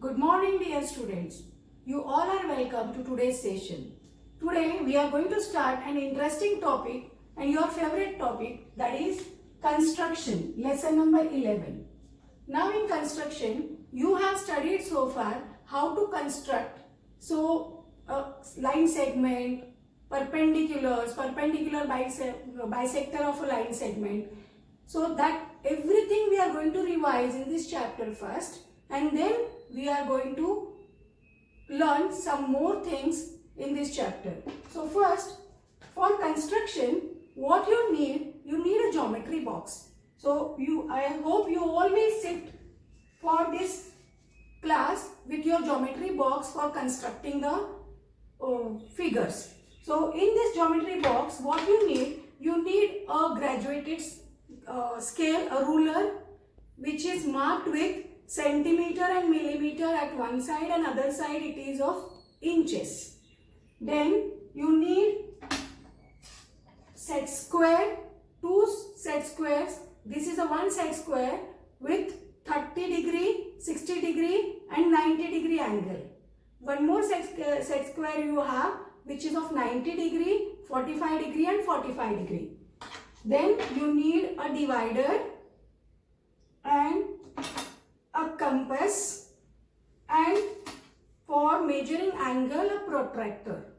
Good morning dear students. You all are welcome to today's session. Today we are going to start an interesting topic and your favorite topic, that is construction, lesson number 11. Now in construction you have studied so far how to construct line segment, perpendiculars, perpendicular bisector of a line segment. So that everything we are going to revise in this chapter first, and then we are going to learn some more things in this chapter. So first, for construction, what you need a geometry box. So I hope you always sit for this class with your geometry box for constructing the figures. So in this geometry box, what you need a graduated scale, a ruler which is marked with centimeter and millimeter at one side, and other side it is of inches. Then you need set square, two set squares. This is a one set square with 30 degree, 60 degree and 90 degree angle. One more set square you have which is of 90 degree, 45 degree and 45 degree. Then you need a divider and a compass, and for measuring angle a protractor.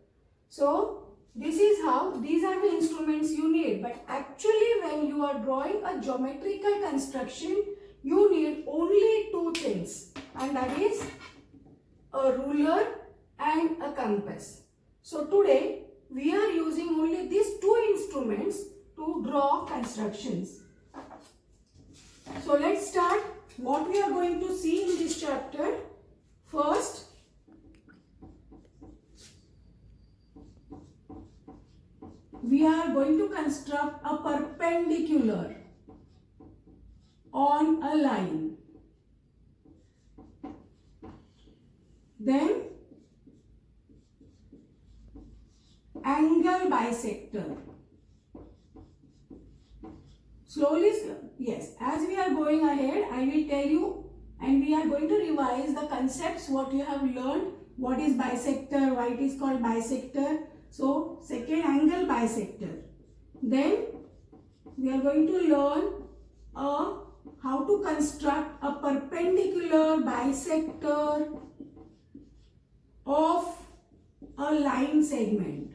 So this is how, these are the instruments you need. But actually when you are drawing a geometrical construction, you need only two things, and that is a ruler and a compass. So today we are using only these two instruments to draw constructions. So let's start what we are going to see in this chapter. First, we are going to construct a perpendicular on a line. Then angle bisector. Slowly, yes, as we are going ahead, I will tell you, and we are going to revise the concepts what you have learned, what is bisector, why it is called bisector. So second, angle bisector. Then we are going to learn how to construct a perpendicular bisector of a line segment.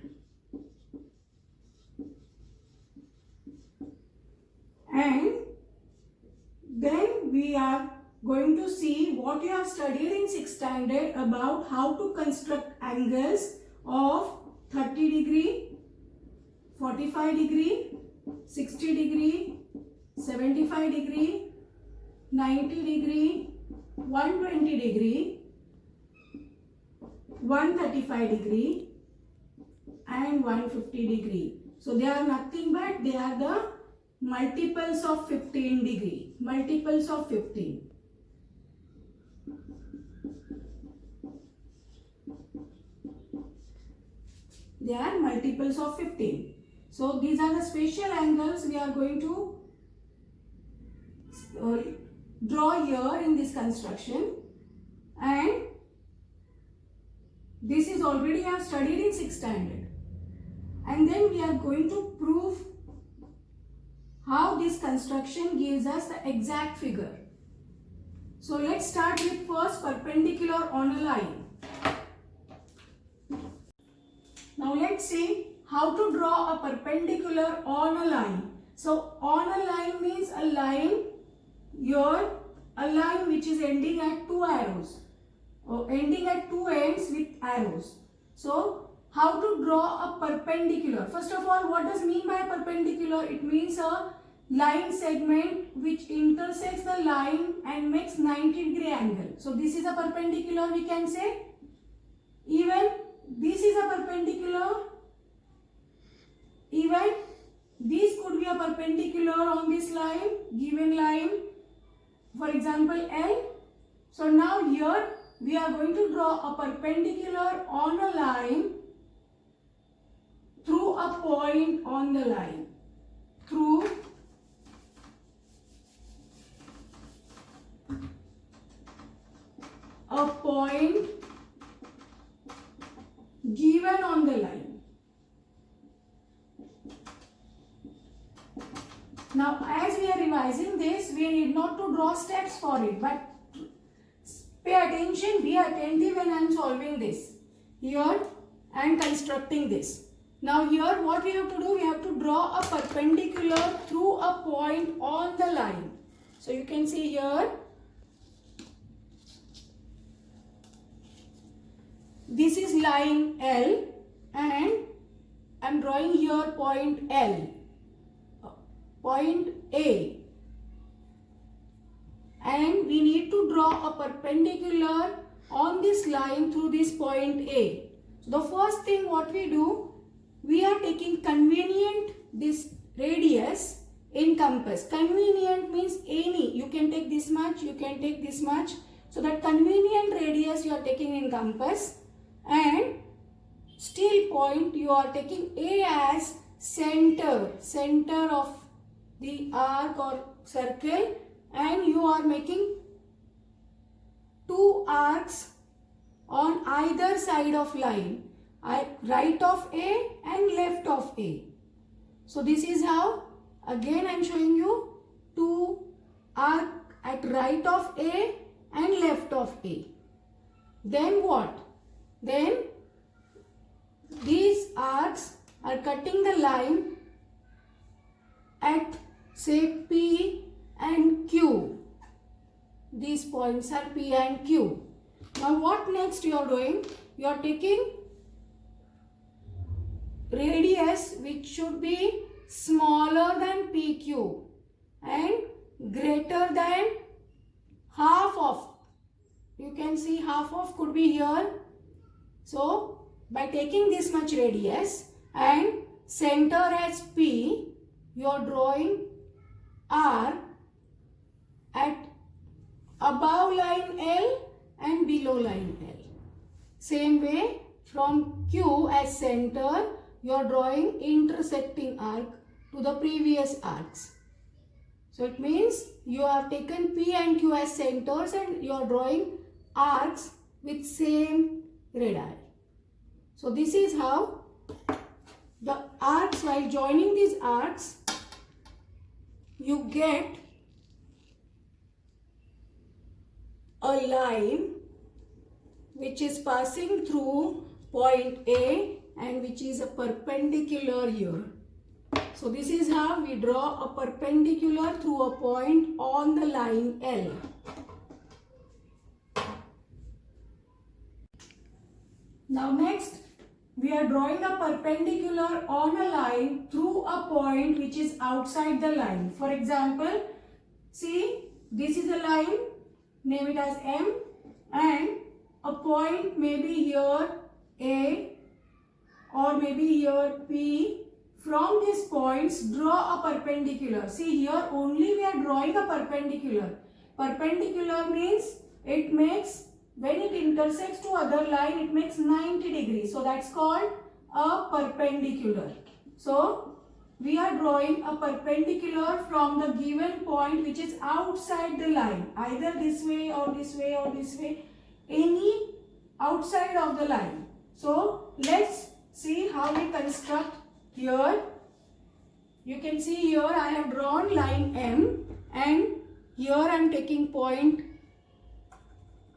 And then we are going to see what you have studied in 6th standard about how to construct angles of 30 degree, 45 degree, 60 degree, 75 degree, 90 degree, 120 degree, 135 degree and 150 degree. So they are nothing but they are the multiples of 15 degree, multiples of 15. They are multiples of 15. So these are the special angles we are going to draw here in this construction, and this is already I have studied in 6th standard. And then we are going to prove how this construction gives us the exact figure. So let's start with first perpendicular on a line. Now let's see how to draw a perpendicular on a line. So on a line means a line here, a line which is ending at two arrows, or ending at two ends with arrows. So how to draw a perpendicular? First of all, what does mean by perpendicular? It means a line segment which intersects the line and makes 90 degree angle. So this is a perpendicular, we can say. Even this is a perpendicular. Even this could be a perpendicular on this line, given line, for example L. So now here we are going to draw a perpendicular on a line through a point on the line, through a a point given on the line. Now as we are revising this, we need not to draw steps for it, but pay attention, be attentive when I am solving this. Here I am constructing this. Now here what we have to do, we have to draw a perpendicular through a point on the line. So you can see here, this is line L and I am drawing here point L, point A, and we need to draw a perpendicular on this line through this point A. So the first thing what we do, we are taking convenient this radius in compass. Convenient means any, you can take this much, you can take this much. So that convenient radius you are taking in compass, and still point you are taking A as center of the arc or circle, and you are making two arcs on either side of line, right of A and left of A. So this is how, again I am showing you two arcs at right of A and left of A. Then what? Then these arcs are cutting the line at say P and Q. These points are P and Q. Now what next you are doing? You are taking radius which should be smaller than PQ and greater than half of. You can see half of could be here. So by taking this much radius and center as P, you are drawing R at above line L and below line L. Same way, from Q as center, you are drawing intersecting arc to the previous arcs. So it means you have taken P and Q as centers and you are drawing arcs with same radii. So this is how the arcs, while joining these arcs, you get a line which is passing through point A and which is a perpendicular here. So this is how we draw a perpendicular through a point on the line L. Now next, we are drawing a perpendicular on a line through a point which is outside the line. For example, see, this is a line, name it as M, and a point may be here A or maybe here P. From these points, draw a perpendicular. See, here only we are drawing a perpendicular. Perpendicular means it makes, when it intersects to other line, it makes 90 degrees. So that's called a perpendicular. So we are drawing a perpendicular from the given point which is outside the line, either this way or this way or this way, any outside of the line. So let's see how we construct. Here you can see, here I have drawn line M and here I am taking point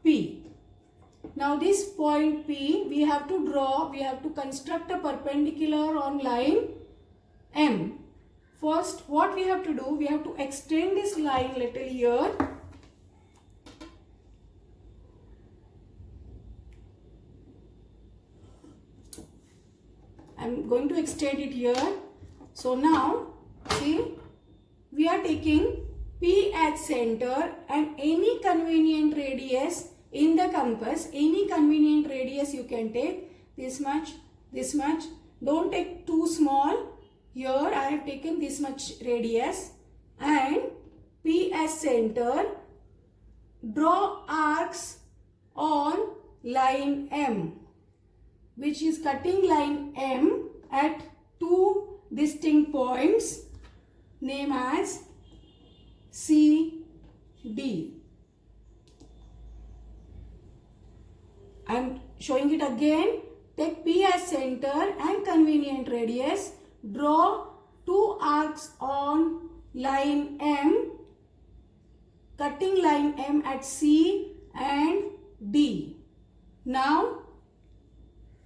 P. Now this point P we have to draw, we have to construct a perpendicular on line M. First what we have to do, we have to extend this line little here. I am going to extend it here. So now see, we are taking P as center and any convenient radius in the compass, any convenient radius you can take, this much, this much. Don't take too small. Here I have taken this much radius and P as center. Draw arcs on line M, which is cutting line M at two distinct points, name as C, D. I'm showing it again. Take P as center and convenient radius. Draw two arcs on line M, cutting line M at C and D. Now,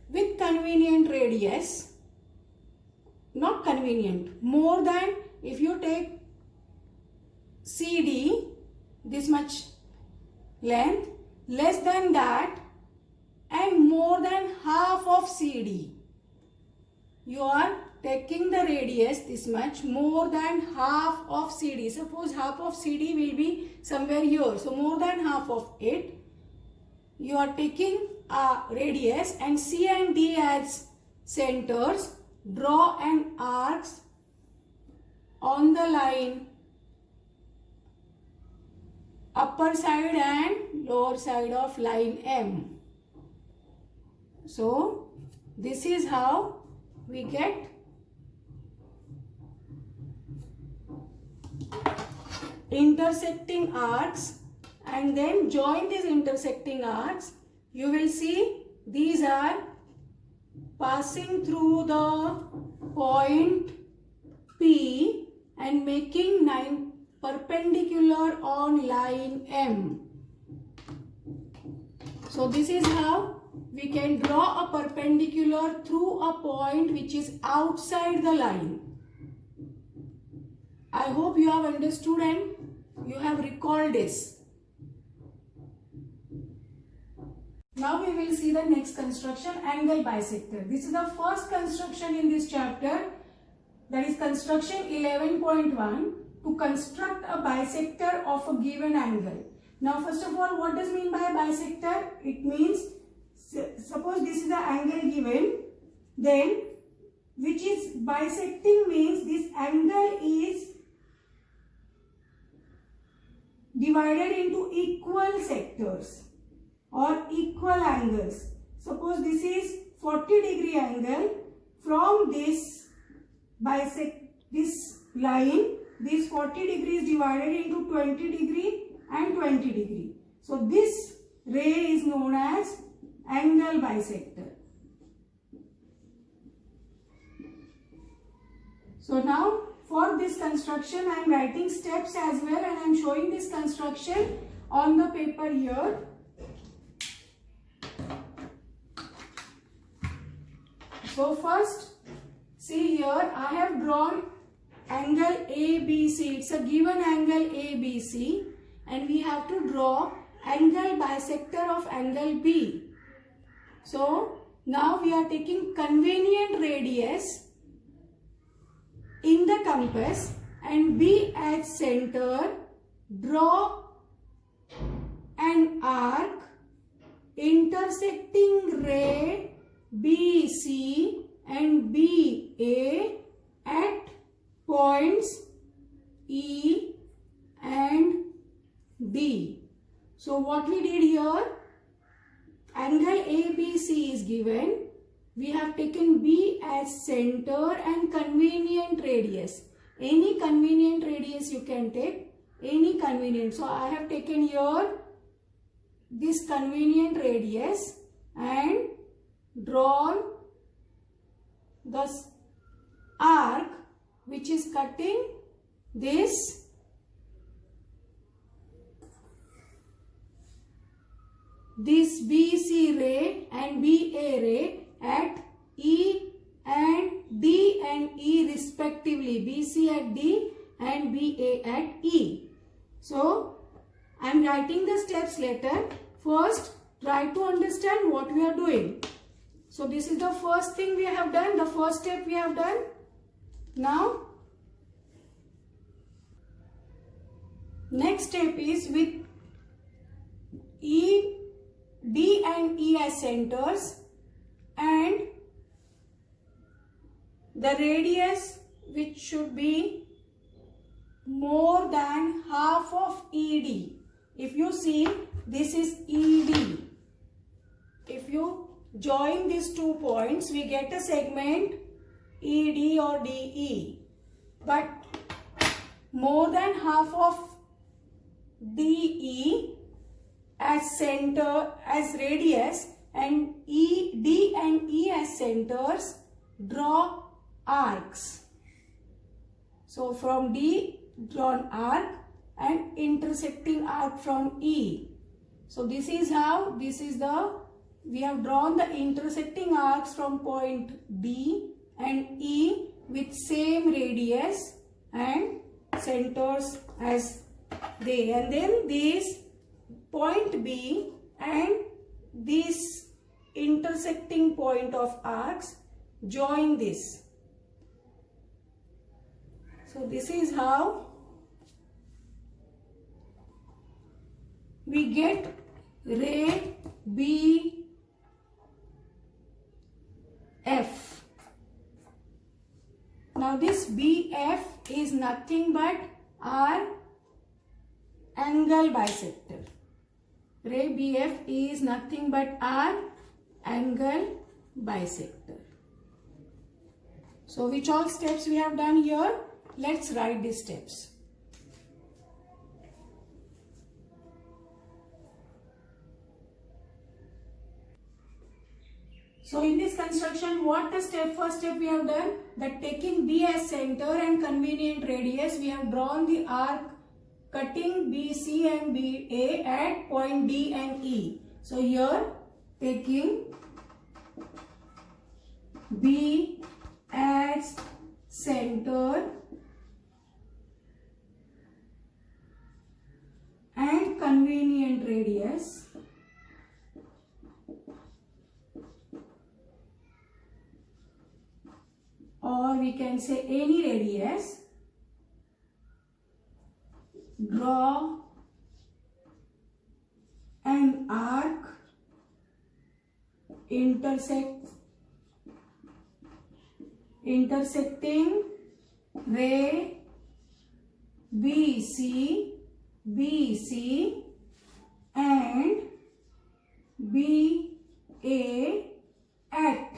with convenient radius, not convenient, more than, if you take CD, this much length, less than that, and more than half of CD. You are taking the radius this much, more than half of CD. Suppose half of CD will be somewhere here. So more than half of it. You are taking a radius and C and D as centers. Draw an arc on the line upper side and lower side of line M. So this is how we get intersecting arcs, and then join these intersecting arcs. You will see these are passing through the point P and making 9 perpendicular on line M. So this is how we can draw a perpendicular through a point which is outside the line. I hope you have understood and you have recalled this. Now we will see the next construction, angle bisector. This is the first construction in this chapter, that is construction 11.1, to construct a bisector of a given angle. Now first of all, what does mean by a bisector? It means, suppose this is the angle given, then which is bisecting means this angle is divided into equal sectors or equal angles. Suppose this is 40-degree angle. From this this line, this 40 degree is divided into 20 degree and 20 degree. So this ray is known as angle bisector. So now for this construction I am writing steps as well, and I am showing this construction on the paper here. So first, see here I have drawn angle ABC. It's a given angle ABC, and we have to draw angle bisector of angle B. So now we are taking convenient radius in the compass and B as center. Draw an arc intersecting ray BC and BA at points E and D. So what we did here, angle ABC is given. We have taken B as center and convenient radius. Any convenient radius you can take, any convenient. So I have taken here this convenient radius and drawn the arc which is cutting this BC ray and BA ray at E and D and E respectively. BC at D and BA at E. So I am writing the steps later. First, try to understand what we are doing. So this is the first thing we have done, the first step we have done. Now, next step is with E, D and E as centers and the radius which should be more than half of ED. If you see, this is ED. If you join these 2 points, we get a segment ED or DE. But more than half of DE as center, as radius, and D and E as centers, draw arcs. So from D, draw an arc and intersecting arc from E. So this is how, we have drawn the intersecting arcs from point D and E with same radius and centers as they, and then this point B and this intersecting point of arcs join this. So this is how we get ray BF. Now this BF is nothing but our angle bisector. Ray BF is nothing but our angle bisector. So which all steps we have done here? Let's write these steps. So in this construction, what the first step we have done? That taking B as center and convenient radius, we have drawn the arc cutting BC and BA at point D and E. So here taking B as center and convenient radius, or we can say any radius, draw an arc intersecting ray BC and BA at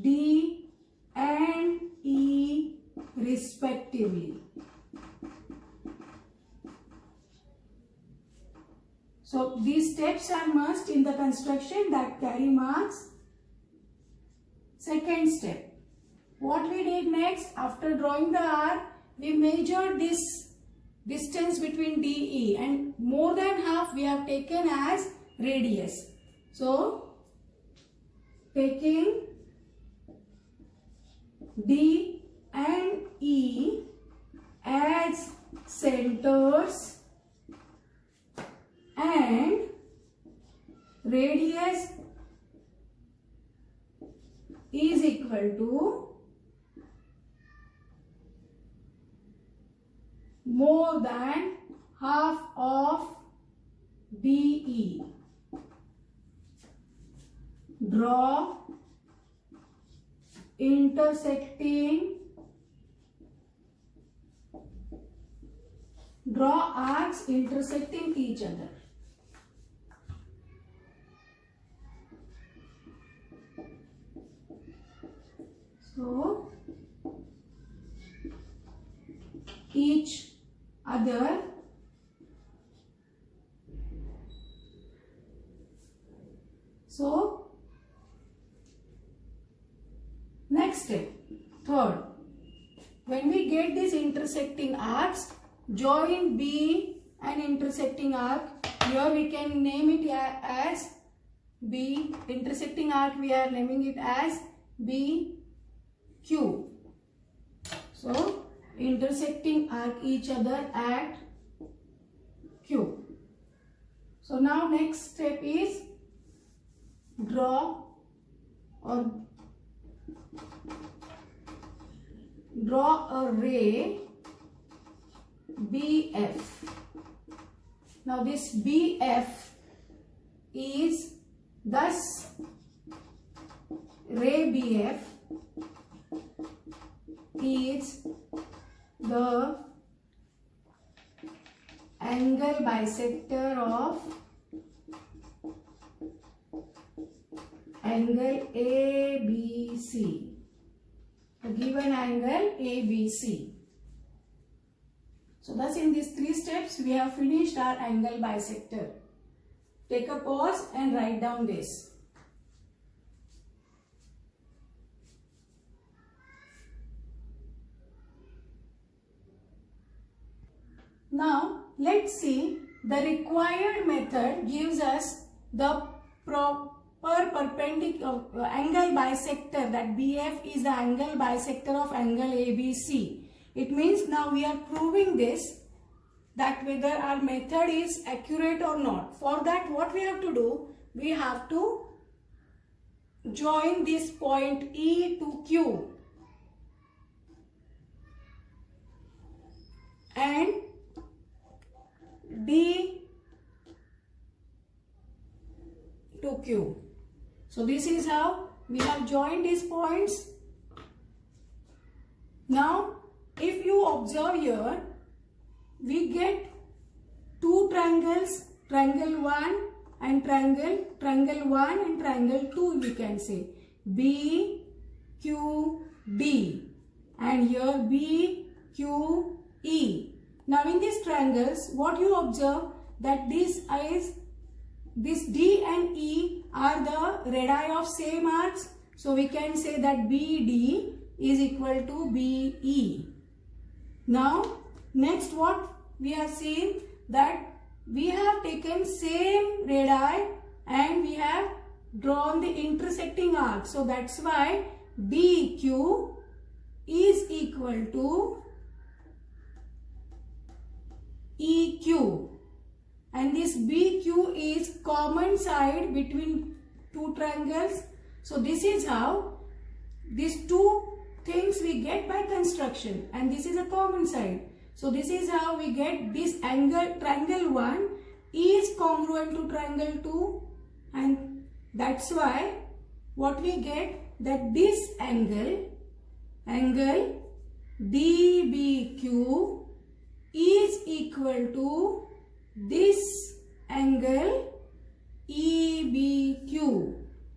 D and E respectively. So these steps are must in the construction that carry marks. Second step. What we did next, after drawing the arc, we measured this distance between DE and more than half we have taken as radius. So taking D and E as centers and radius is equal to more than half of DE. Draw arcs intersecting each other. So each other so next step, third, when we get these intersecting arcs, join B and intersecting arc. Here we can name it as B. Intersecting arc we are naming it as BQ. So intersecting arc each other at Q. So now next step is draw a ray BF. Now this BF is thus ray BF is the angle bisector of angle ABC. The given angle ABC. So thus in these three steps we have finished our angle bisector. Take a pause and write down this. Now let's see, the required method gives us the proper perpendicular angle bisector, that BF is the angle bisector of angle ABC. It means now we are proving this, that whether our method is accurate or not. For that, what we have to do, we have to join this point E to Q and D to Q. So this is how we have joined these points. Now if you observe here, we get two triangles, triangle 1 and triangle 1 and triangle 2, we can say B, Q, D, and here B, Q, E. Now in these triangles, what you observe, that this D and E are the radii of same arcs. So we can say that BD is equal to BE. Now next what we have seen, that we have taken same radii and we have drawn the intersecting arc. So that's why BQ is equal to EQ, and this BQ is common side between two triangles. So this is how these two things we get by construction, and this is a common side. So this is how we get this angle, triangle 1 is congruent to triangle 2, and that's why what we get, that this angle DBQ is equal to this angle EBQ.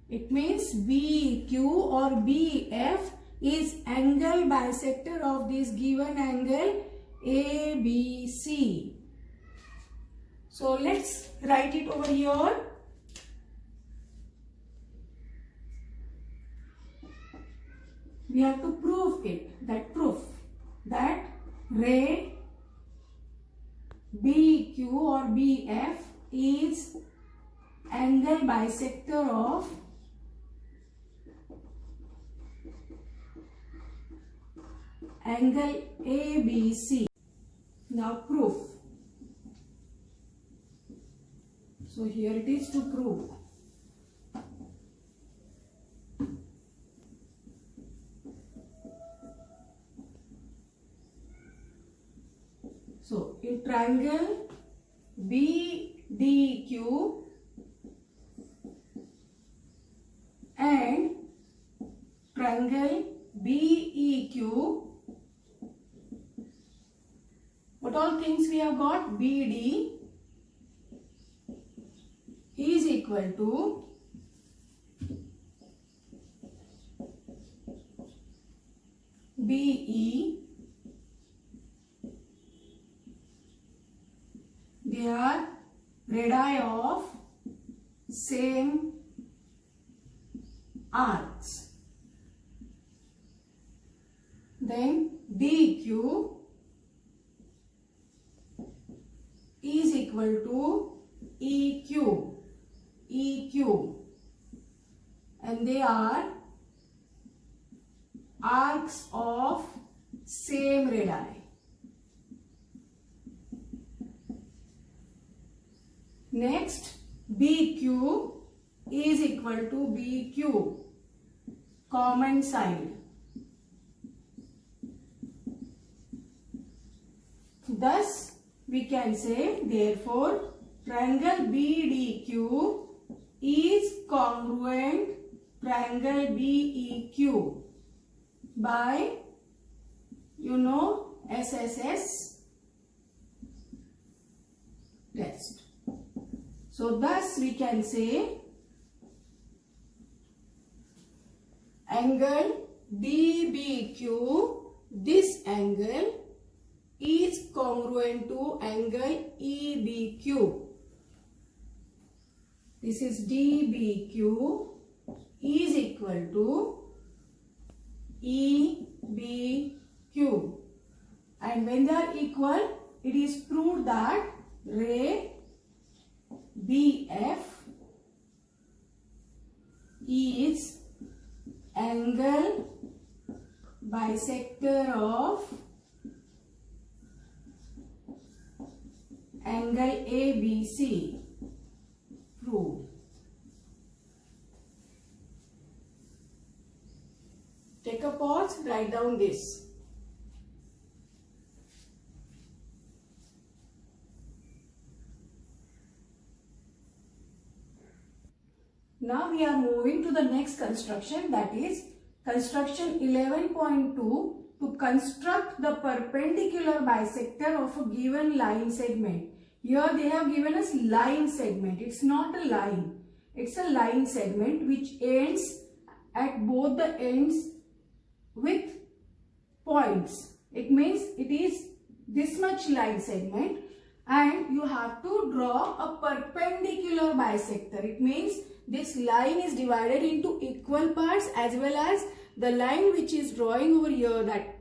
It means BQ or BF is angle bisector of this given angle ABC. So let's write it over here. We have to prove it, that proof that ray BQ or BF is angle bisector of angle ABC. Now proof. So here it is to prove. So in triangle BDQ and triangle BEQ, what all things we have got? BD is equal to BE. They are radii of same arcs. Then DQ is equal to EQ, and they are arcs of same radii. Next, BQ is equal to BQ, common side. Thus, we can say, therefore, triangle BDQ is congruent triangle BEQ by, SSS test. So thus we can say angle DBQ, this angle is congruent to angle EBQ. This is DBQ is equal to EBQ, and when they are equal, it is proved that ray BF is angle bisector of angle ABC. Proved. Take a pause, write down this. Now we are moving to the next construction, that is construction 11.2, to construct the perpendicular bisector of a given line segment. Here they have given us line segment. It's not a line. It's a line segment which ends at both the ends with points. It means it is this much line segment and you have to draw a perpendicular bisector. It means this line is divided into equal parts, as well as the line which is drawing over here, that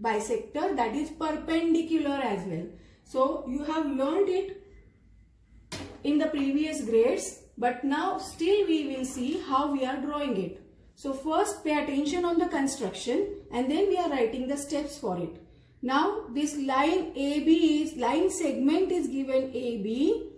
bisector, that is perpendicular as well. So you have learned it in the previous grades, but now still we will see how we are drawing it. So first pay attention on the construction and then we are writing the steps for it. Now this line AB is, line segment is given AB.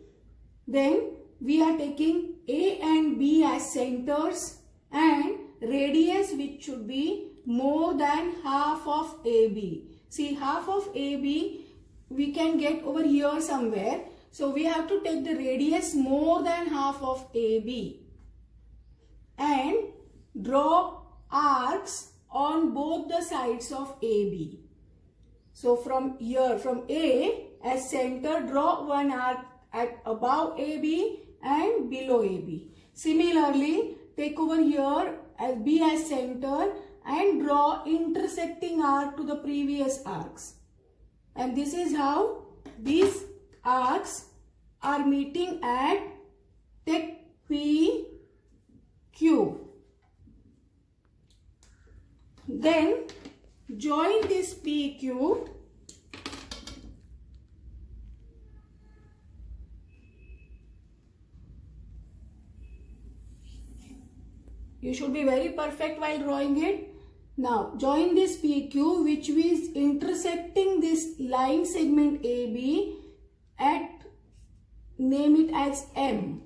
Then we are taking A and B as centers and radius which should be more than half of AB. See, half of AB we can get over here somewhere. So we have to take the radius more than half of AB and draw arcs on both the sides of AB. So from here, from A as center, draw one arc at above AB and below AB. Similarly, take over here as B as center and draw intersecting arc to the previous arcs. And this is how these arcs are meeting at take PQ. Then join this PQ You should be very perfect while drawing it. Now join this PQ which is intersecting this line segment AB at, name it as M.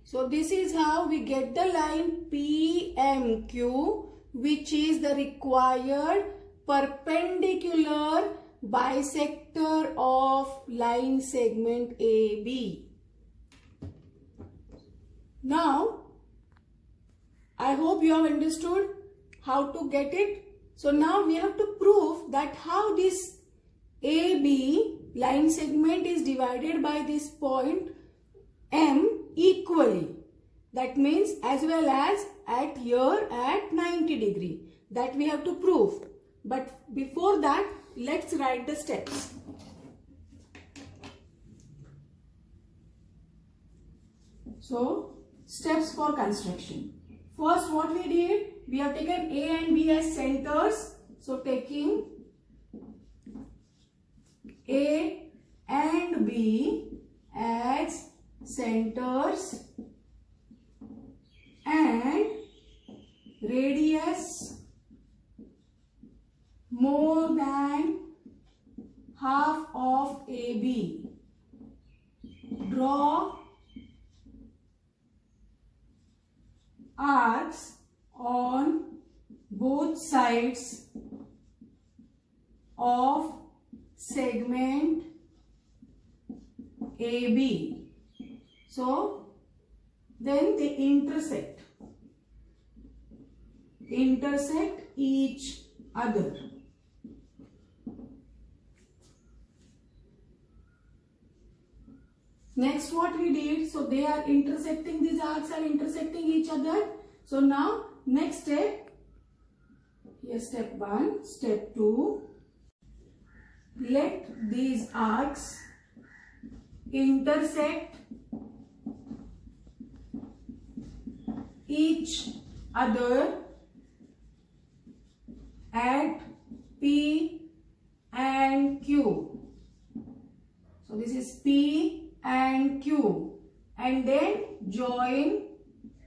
So this is how we get the line PMQ, which is the required perpendicular bisector of line segment AB. Now I hope you have understood how to get it. So now we have to prove that how this AB line segment is divided by this point M equally. That means as well as at here at 90 degree. That we have to prove. But before that, let's write the steps. So, steps for construction. First, what we did, we have taken A and B as centers. So, taking A and B as centers and radius more than half of AB. Draw arcs on both sides of segment AB. So then they intersect each other. Next what we did, so they are intersecting, these arcs are intersecting each other. So now next step, here step 1, step 2, let these arcs intersect each other at P and Q. So this is P and Q, and then join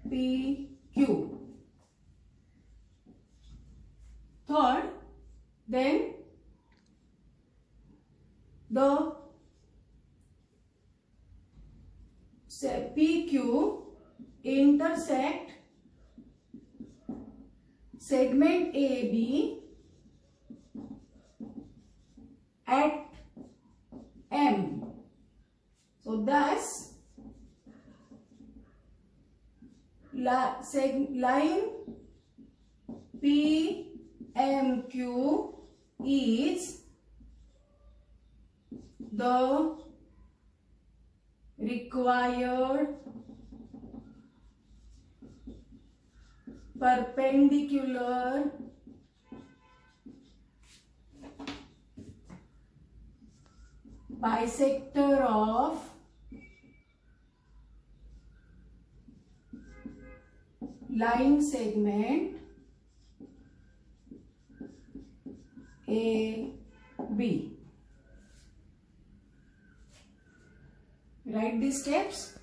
PQ. Third, then the PQ intersect segment AB at M. So thus line PMQ is the required perpendicular bisector of line segment AB. Write these steps.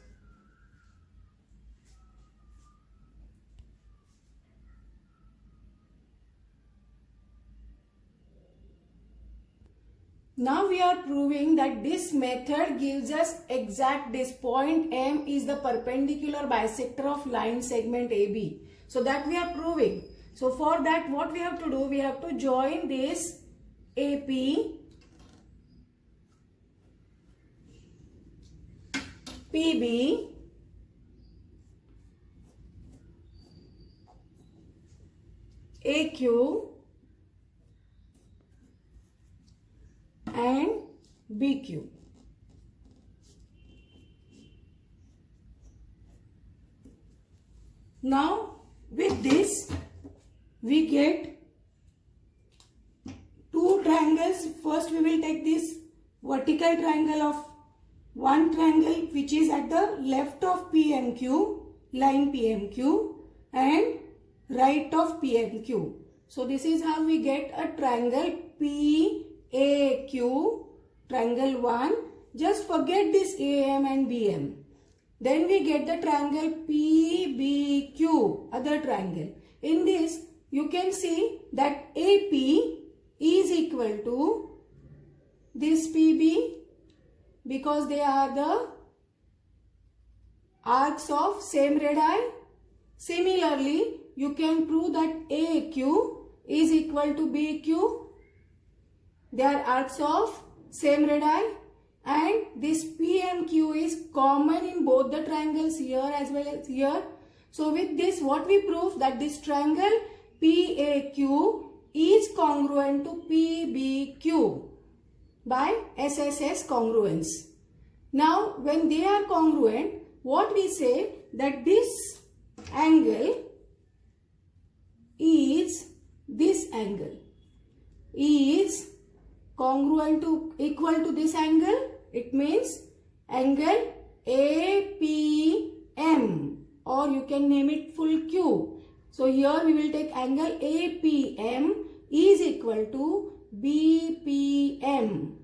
Now we are proving that this method gives us exact this point M is the perpendicular bisector of line segment AB. So that we are proving. So for that what we have to do, we have to join this AP, PB, AQ and BQ. Now with this we get two triangles. First we will take this vertical triangle of one triangle which is at the left of PMQ, line PMQ, and right of PMQ. So this is how we get a triangle PAQ, triangle 1. Just forget this AM and BM. Then we get the triangle PBQ, other triangle. In this you can see that AP is equal to this PB because they are the arcs of same radii. Similarly, you can prove that AQ is equal to BQ. They are arcs of same radii, and this PMQ is common in both the triangles here as well as here. So with this what we prove that this triangle PAQ is congruent to PBQ by SSS congruence. Now when they are congruent, what we say that this angle is this angle is congruent to equal to this angle. It means angle APM, or you can name it full Q. So here we will take angle APM is equal to BPM.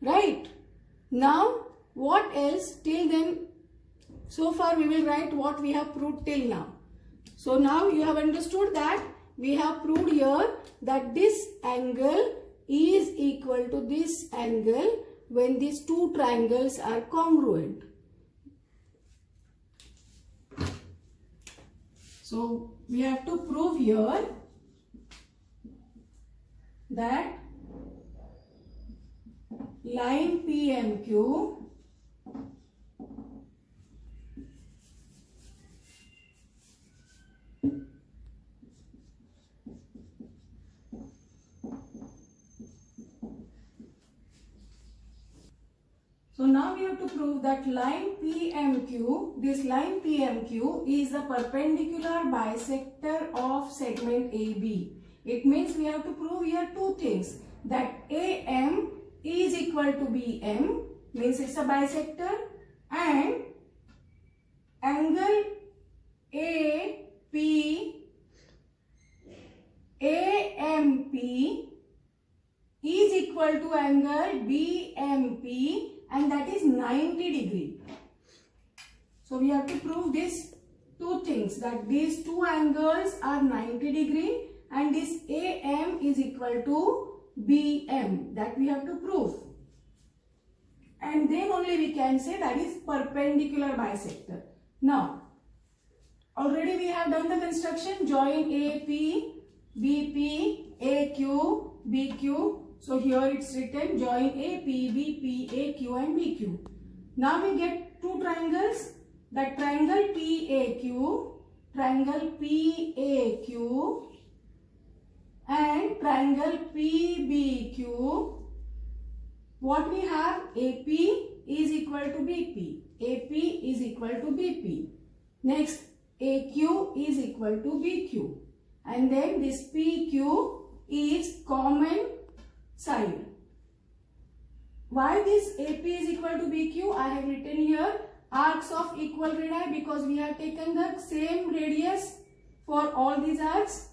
Right? Now what else till then? So far we will write what we have proved till now. So now you have understood that we have proved here that this angle is equal to this angle when these two triangles are congruent. So we have to prove here that line PMQ So now we have to prove that line PMQ, this line PMQ is the perpendicular bisector of segment AB. It means we have to prove here two things, that AM is equal to BM, means it's a bisector, and angle AMP is equal to angle BMP and that is 90 degree. So we have to prove these two things, that these two angles are 90 degree and this AM is equal to BM. That we have to prove. And then only we can say that is perpendicular bisector. Now, already we have done the construction. Join AP, BP, AQ, BQ. So here it's written join AP, BP, AQ and BQ. Now we get two triangles. That triangle PAQ, triangle PAQ and triangle PBQ. What we have, AP is equal to BP. AP is equal to BP. Next, AQ is equal to BQ. And then this PQ is common side. Why this AP is equal to BQ? I have written here arcs of equal radii, because we have taken the same radius for all these arcs.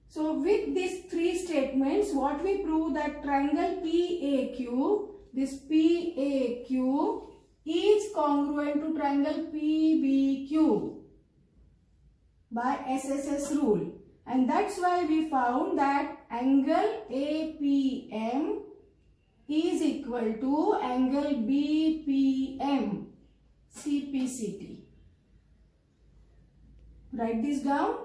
So with these three statements, what we prove, that triangle PAQ, this PAQ is congruent to triangle PBQ by SSS rule. And that's why we found that angle APM is equal to angle BPM, CPCT. Write this down.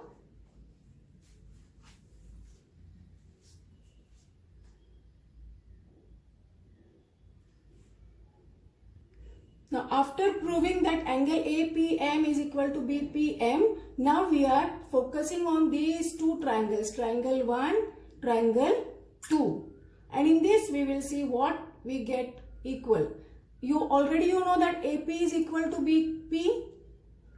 Now after proving that angle APM is equal to BPM, now we are focusing on these two triangles, triangle 1, triangle 2. And in this we will see what we get equal. You already know that AP is equal to BP.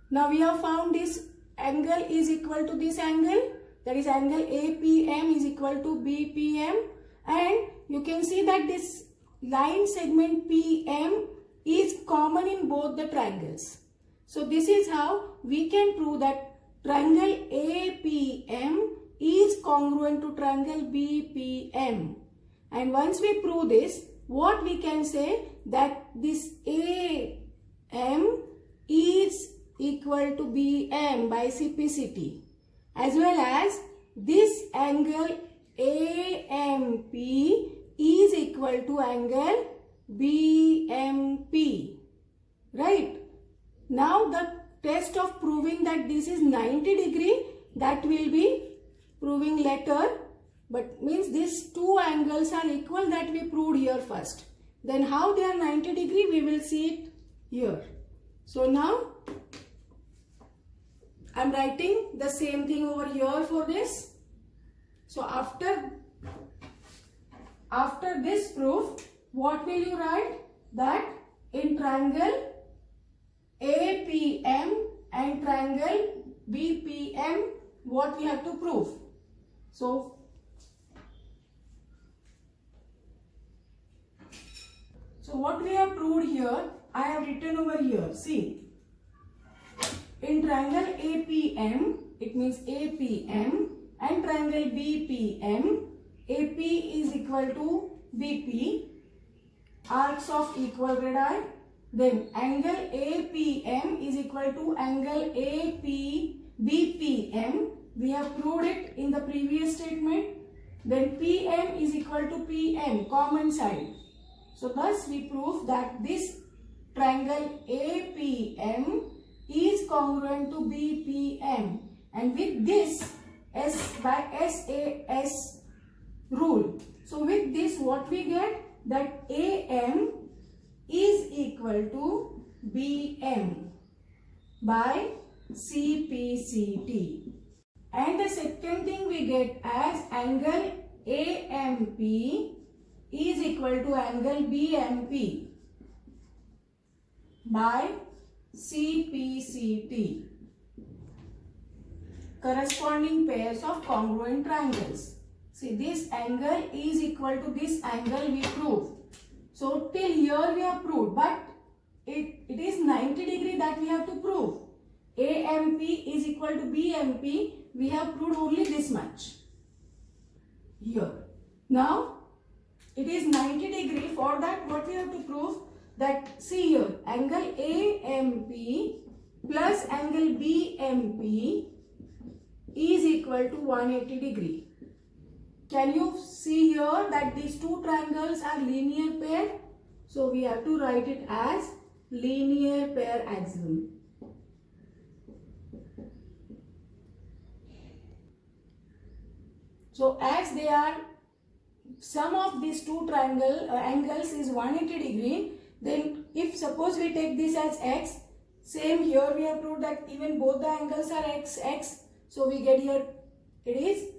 Now we have found this angle is equal to this angle, that is angle APM is equal to BPM, and you can see that this line segment PM is common in both the triangles. So this is how we can prove that triangle APM is congruent to triangle BPM. And once we prove this, what we can say, that this AM is equal to BM by CPCT, as well as this angle AMP is equal to angle BMP. Right? Now the test of proving that this is 90 degree, that will be proving later, but means these two angles are equal, that we proved here first. Then how they are 90 degree, we will see it here. So now I am writing the same thing over here for this. So after this proof, what will you write? That in triangle APM and triangle BPM, what we have to prove. So what we have proved here, I have written over here. See, in triangle APM, it means APM, and triangle BPM, AP is equal to BP, arcs of equal radii. Then angle APM is equal to angle BPM. We have proved it in the previous statement. Then PM is equal to PM, common side. So thus we prove that this triangle APM is congruent to BPM. And with this S by SAS rule. So with this what we get, that AM is equal to BM by CPCT. And the second thing we get as angle AMP is equal to angle BMP by CPCT. Corresponding pairs of congruent triangles. See, this angle is equal to this angle we proved. So till here we have proved, but it is 90 degree that we have to prove. AMP is equal to BMP, we have proved only this much here. Now it is 90 degree. For that what we have to prove, that, see here, angle AMP plus angle BMP is equal to 180 degree. Can you see here that these two triangles are linear pair? So we have to write it as linear pair axiom. So as they are, sum of these two angles is 180 degree, then if suppose we take this as x, same here we have proved that even both the angles are x. So we get here, it is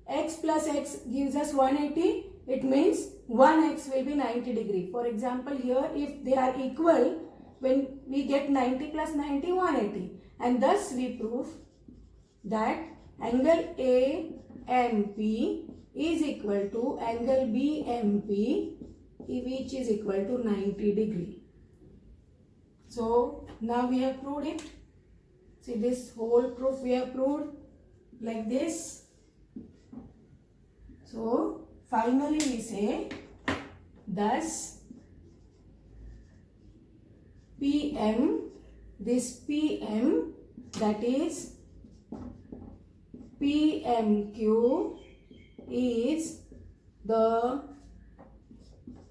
x plus x gives us 180. It means 1x will be 90 degree. For example, here if they are equal, when we get 90 plus 90, 180. And thus we prove that angle AMP is equal to angle BMP, which is equal to 90 degree. So now we have proved it. See, this whole proof we have proved like this. So finally we say, thus PM, this PM, that is PMQ, is the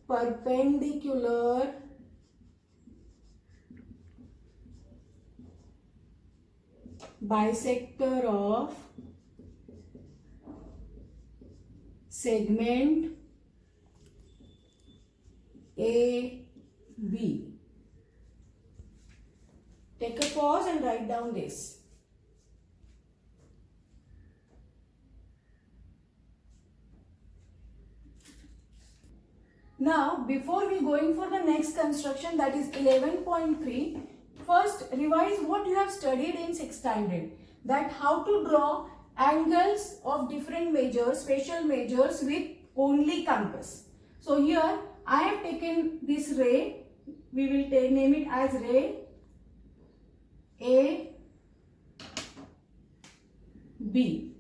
perpendicular bisector of segment AB. Take a pause and write down this. Now, before we going for the next construction, that is 11.3, first revise what you have studied in 6th standard. That how to draw angles of different measures, spatial measures with only compass. So here I have taken this ray, we will name it as ray A, B.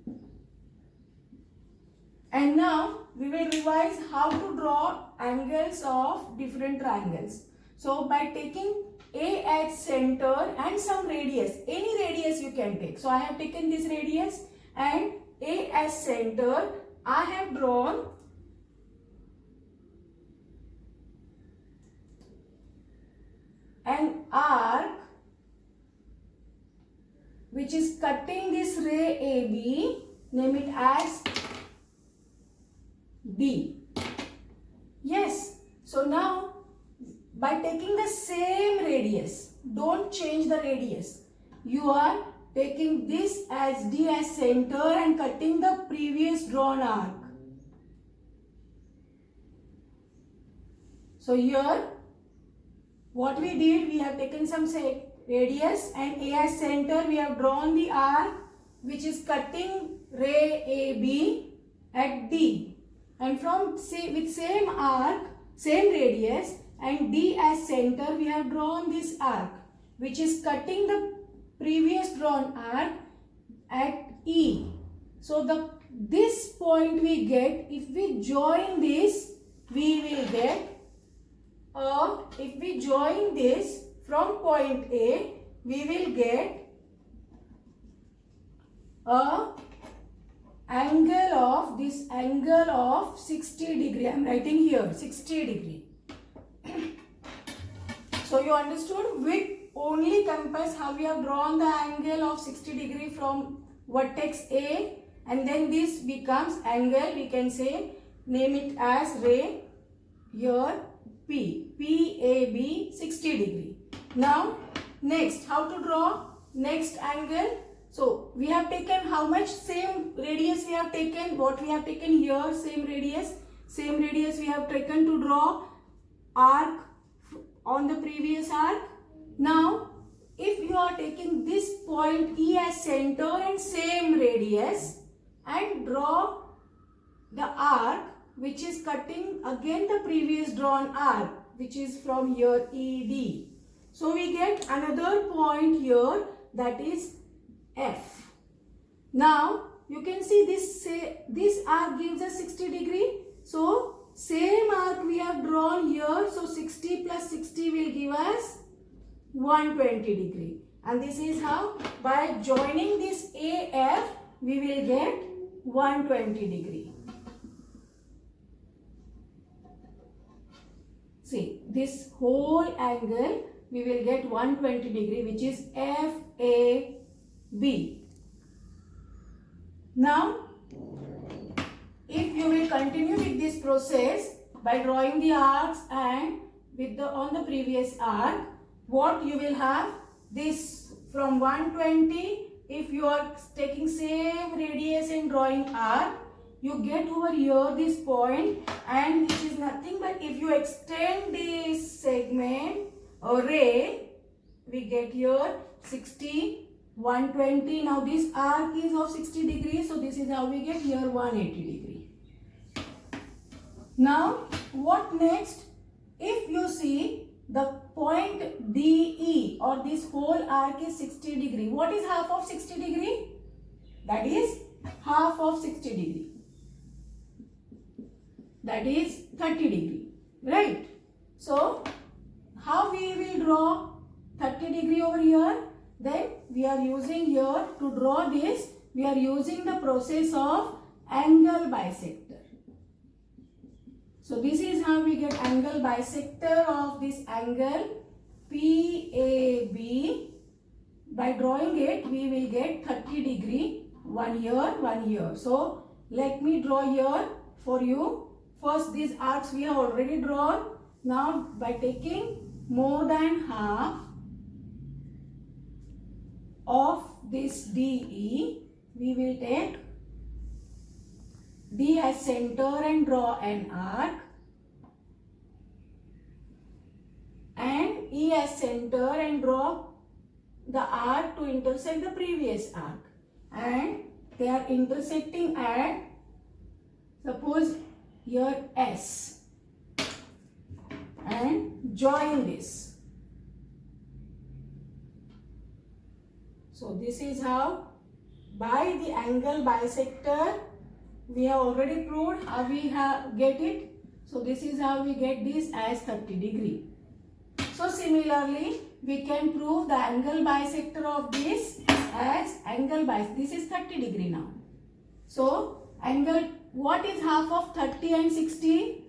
And now we will revise how to draw angles of different triangles. So by taking A as center and some radius, any radius you can take. So I have taken this radius and A as center, I have drawn an arc which is cutting this ray AB, name it as D. Yes, so now by taking the same radius, don't change the radius. You are taking this as D as center and cutting the previous drawn arc. So here what we did, we have taken some radius and A as center, we have drawn the arc which is cutting ray AB at D. And with same arc, same radius and D as center, we have drawn this arc which is cutting the previous drawn arc at E. So this point we get, if we join this, we will get if we join this from point A, we will get a angle of 60 degree. I am writing here 60 degree. So you understood with only compass how we have drawn the angle of 60 degree from vertex A, and then this becomes angle, we can say, name it as ray here PAB 60 degree. Now next, how to draw next angle? So we have taken how much? Same radius we have taken. What we have taken here, same radius we have taken to draw arc on the previous arc. Now if you are taking this point E as center and same radius and draw the arc which is cutting again the previous drawn arc, which is from here ED. So we get another point here, that is F. Now you can see this arc gives us 60 degree. So same arc we have drawn here. So 60 plus 60 will give us 120 degree. And this is how, by joining this AF, we will get 120 degree. See, this whole angle, we will get 120 degree, which is FAB. Now, if you will continue with this process by drawing the arcs and with on the previous arc, what you will have, this from 120, if you are taking same radius and drawing arc, you get over here this point, and which is nothing but if you extend this segment or ray, we get here 60, 120. Now this arc is of 60 degrees, so this is how we get here 180 degree. Now what next? If you see the point DE or this whole arc is 60 degree. What is half of 60 degree? That is half of 60 degree. That is 30 degree, right? So how we will draw 30 degree over here? Then we are using here to draw this, we are using the process of angle bisector. So this is how we get angle bisector of this angle PAB. By drawing it, we will get 30 degree, 1 here, 1 here. So let me draw here for you. First, these arcs we have already drawn. Now by taking more than half of this DE, we will take D as center and draw an arc, and E as center and draw the arc to intersect the previous arc, and they are intersecting at, suppose here S, and join this. So this is how, by the angle bisector, we have already proved how we get it. So this is how we get this as 30 degree. So similarly, we can prove the angle bisector of this as angle bisector. This is 30 degree now. So angle, what is half of 30 and 60?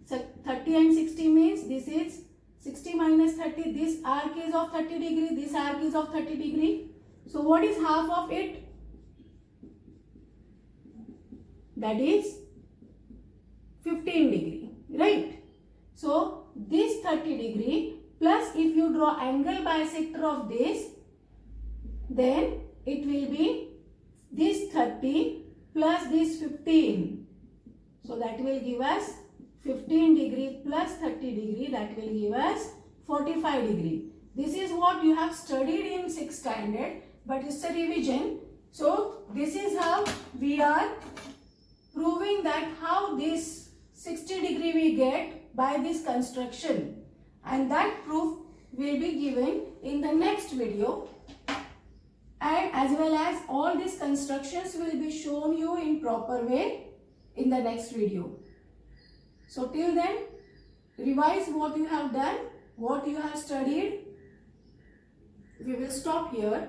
So 30 and 60 means this is 60 minus 30. This arc is of 30 degree. This arc is of 30 degree. So what is half of it? That is 15 degree, right? So this 30 degree plus if you draw angle bisector of this, then it will be this 30 plus this 15. So that will give us 15 degree plus 30 degree, that will give us 45 degree. This is what you have studied in 6th standard, but it's a revision. So this is how we are proving that how this 60 degree we get by this construction, and that proof will be given in the next video, and as well as all these constructions will be shown you in proper way in the next video. So till then, revise what you have done, what you have studied. We will stop here.